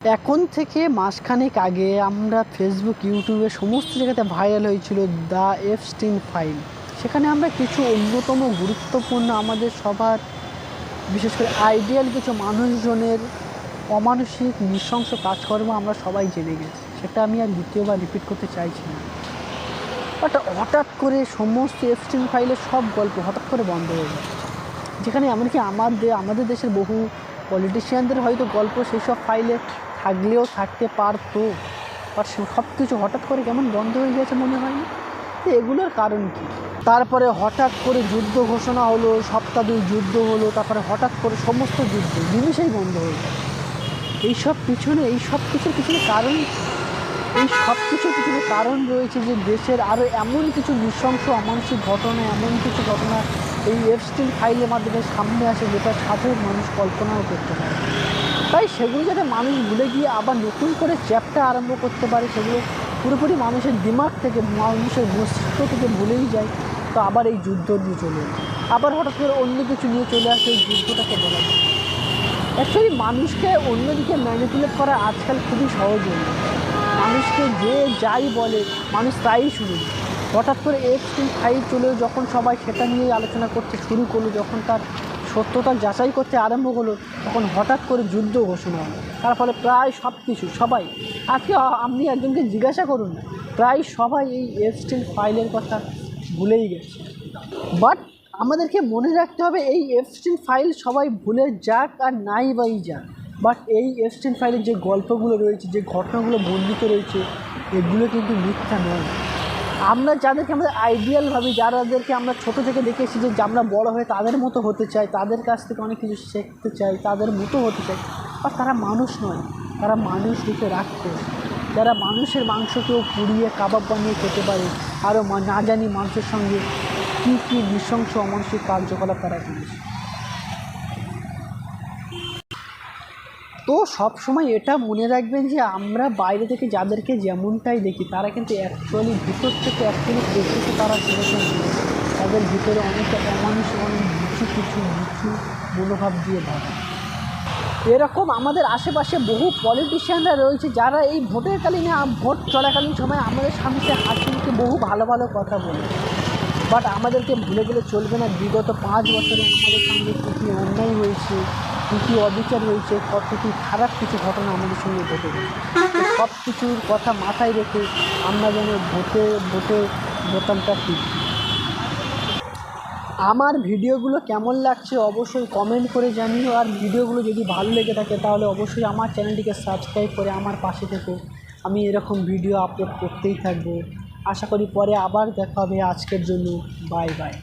এখন থেকে মাসখানেক আগে আমরা ফেসবুক, ইউটিউবে সমস্ত জায়গাতে ভাইরাল হয়েছিল দ্য এপস্টিন ফাইল। সেখানে আমরা কিছু অন্যতম গুরুত্বপূর্ণ আমাদের সবার, বিশেষ করে আইডিয়াল কিছু মানুষজনের অমানসিক নৃশংস কাজকর্ম আমরা সবাই জেনে গেছি। সেটা আমি আর দ্বিতীয়বার রিপিট করতে চাইছি না। বাট হঠাৎ করে সমস্ত এপস্টিন ফাইলের সব গল্প হঠাৎ করে বন্ধ হয়ে যায়, যেখানে এমনকি আমাদের দেশের বহু পলিটিশিয়ানদের হয়তো গল্প সেই সব ফাইলে থাকলেও থাকতে পারতো, আর সব কিছু হঠাৎ করে কেমন বন্ধ হয়ে গেছে মনে হয়নি। তো এগুলোর কারণ কী? তারপরে হঠাৎ করে যুদ্ধ ঘোষণা হলো, সপ্তাহ 2 যুদ্ধ হলো, তারপরে হঠাৎ করে সমস্ত যুদ্ধ নিমিষেই বন্ধ হয়ে গেল। এই সব কিছুর পিছনে কারণ, এই সব কিছুর পিছনে কারণ রয়েছে যে দেশের আরও এমন কিছু নৃশংস অমানসিক ঘটনা, এমন কিছু ঘটনা এই এপস্টিন ফাইলের মাধ্যমে সামনে আসে, যেটা সাধারণ মানুষ কল্পনাও করতে পারে। তাই সেগুলো যাতে মানুষ ভুলে গিয়ে আবার নতুন করে চ্যাপ্টার আরম্ভ করতে পারে, সেগুলো পুরোপুরি মানুষের দিমাগ থেকে, মানুষের মস্তিষ্ক থেকে ভুলেই যায়। তো আবার এই যুদ্ধ নিয়ে চলে আসে, আবার হঠাৎ করে অন্য কিছু নিয়ে চলে আসে। এই যুদ্ধটাকে বলা যায় অ্যাকচুয়ালি মানুষকে অন্যদিকে ম্যানিপুলেট করা আজকাল খুবই সহজ হয়ে গেছে। মানুষকে যে যাই বলে মানুষ তাই শুনে। হঠাৎ করে এপস্টিন ফাইল চলেও যখন সবাই সেটা নিয়েই আলোচনা করতে শুরু করলো, যখন তার সত্যতা যাচাই করতে আরম্ভ হলো, তখন হঠাৎ করে যুদ্ধ ঘোষণা হলো। তার ফলে প্রায় সব কিছু সবাই, আজকে আপনি একজনকে জিজ্ঞাসা করুন না, প্রায় সবাই এই এপস্টিন ফাইলের কথা ভুলেই গেছে। বাট আমাদেরকে মনে রাখতে হবে, এই এপস্টিন ফাইল সবাই ভুলে যাক আর নাই বাই যাক, বাট এই এপস্টিন ফাইলের যে গল্পগুলো রয়েছে, যে ঘটনাগুলো বর্ণিত রয়েছে, এগুলো কিন্তু মিথ্যা নয়। আমরা যাদেরকে আমাদের আইডিয়াল ভাবি, যাদেরকে আমরা ছোটো থেকে দেখে এসেছি যে আমরা বড় হয়ে তাদের মতো হতে চাই, তাদের কাছ থেকে অনেক কিছু শিখতে চাই, তাদের মতো হতে চাই, আর তারা মানুষ নয়, তারা মানুষ রূপে রাক্ষস, যারা মানুষের মাংসকেও পুড়িয়ে কাবাব বানিয়ে খেতে পারে, আরও না জানি মানুষের সঙ্গে কী কী নৃশংস অমানসিক কার্যকলাপ তারা করেছে। তো সব সময় এটা মনে রাখবেন যে আমরা বাইরে থেকে যাদেরকে যেমনটাই দেখি, তারা কিন্তু অ্যাকচুয়ালি ভিতর থেকে প্রকৃতি তারা সেরকম, তাদের ভিতরে অনেকটা অমানুষ, অনেক কিছু মনোভাব দিয়ে ভাবে। এরকম আমাদের আশেপাশে বহু পলিটিশিয়ানরা রয়েছে, যারা এই ভোট চলাকালীন সময় আমাদের সামনে হাসি মুখে বহু ভালো ভালো কথা বলে। বাট আমাদেরকে ভুলে গেলে চলবে না, বিগত 5 বছরে আমাদের সঙ্গে কী কী অন্যায় হয়েছে, কী কী অবিচার হয়েছে, কত কী খারাপ কিছু ঘটনা আমাদের সঙ্গে ঘটে গেছে। সব কিছুর কথা মাথায় রেখে আমরা যেন ভোটে বোতামটা টিপি। আমার ভিডিওগুলো কেমন লাগছে অবশ্যই কমেন্ট করে জানিও, আর ভিডিওগুলো যদি ভালো লেগে থাকে তাহলে অবশ্যই আমার চ্যানেলটিকে সাবস্ক্রাইব করে আমার পাশে থেকো। আমি এরকম ভিডিও আপলোড করতেই থাকবো। আশা করি পরে আবার দেখা হবে। আজকের জন্য বাই বাই।